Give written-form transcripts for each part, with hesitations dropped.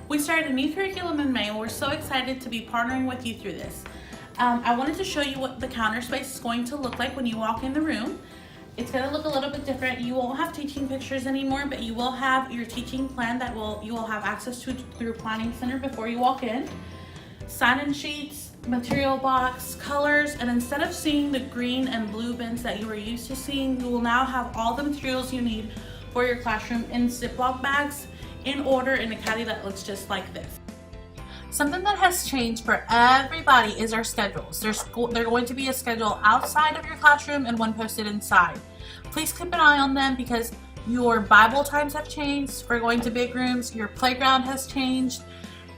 We started a new curriculum in May and we're so excited to be partnering with you through this. I wanted to show you what the counter space is going to look like when you walk in the room. It's going to look a little bit different. You won't have teaching pictures anymore, but you will have your teaching plan that you will have access to through Planning Center before you walk in. Sign-in sheets, material box, colors, and instead of seeing the green and blue bins that you were used to seeing, you will now have all the materials you need for your classroom in Ziploc bags in order in a caddy that looks just like this. Something that has changed for everybody is our schedules. There's going to be a schedule outside of your classroom and one posted inside. Please keep an eye on them because your Bible times have changed for going to big rooms, your playground has changed,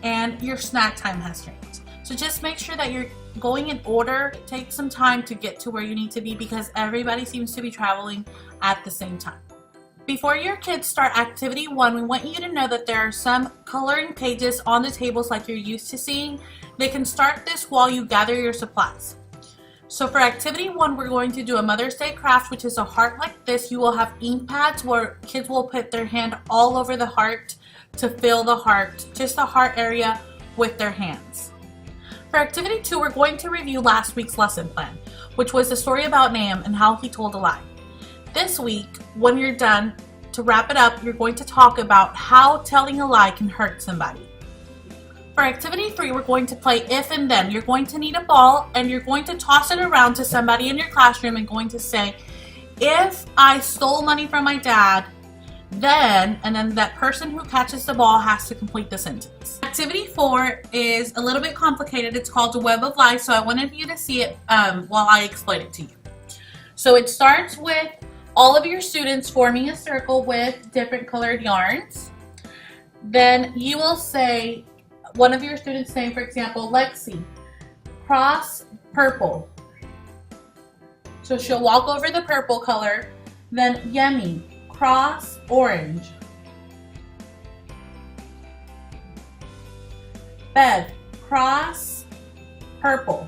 and your snack time has changed. So just make sure that you're going in order. Take some time to get to where you need to be because everybody seems to be traveling at the same time. Before your kids start activity 1, we want you to know that there are some coloring pages on the tables like you're used to seeing. They can start this while you gather your supplies. So for activity 1, we're going to do a Mother's Day craft, which is a heart like this. You will have ink pads where kids will put their hand all over the heart to fill the heart, just the heart area with their hands. For activity 2, we're going to review last week's lesson plan, which was the story about Nahum and how he told a lie. This week, when you're done, to wrap it up, you're going to talk about how telling a lie can hurt somebody. For activity 3, we're going to play if and then. You're going to need a ball and you're going to toss it around to somebody in your classroom and going to say, if I stole money from my dad, then, and then that person who catches the ball has to complete the sentence. Activity 4 is a little bit complicated. It's called the Web of Lies, so I wanted you to see it while I explain it to you. So it starts with all of your students forming a circle with different colored yarns. Then you will say one of your students' name, for example, Lexi, cross purple. So she'll walk over the purple color. Then Yemi, cross orange. Bev, cross purple.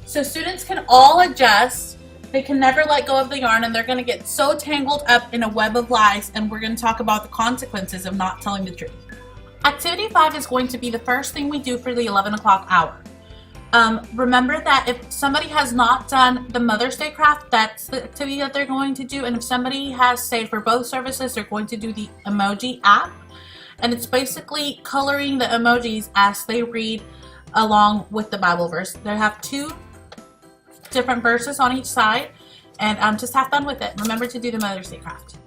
So students can all adjust. They can never let go of the yarn and they're going to get so tangled up in a web of lies, and we're going to talk about the consequences of not telling the truth. Activity 5 is going to be the first thing we do for the 11 o'clock hour. Remember that if somebody has not done the Mother's Day craft, that's the activity that they're going to do. And if somebody has, say, for both services, they're going to do the emoji app. And it's basically coloring the emojis as they read along with the Bible verse. They have 2 different verses on each side, and just have fun with it. Remember to do the Mother's Day craft.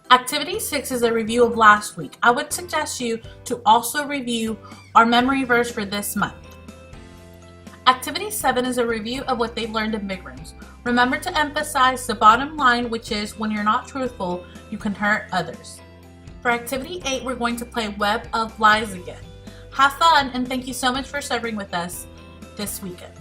Activity 6 is a review of last week. I would suggest you to also review our memory verse for this month. Activity 7 is a review of what they've learned in big rooms. Remember to emphasize the bottom line, which is when you're not truthful, you can hurt others. For activity 8, we're going to play Web of Lies again. Have fun, and thank you so much for serving with us this weekend.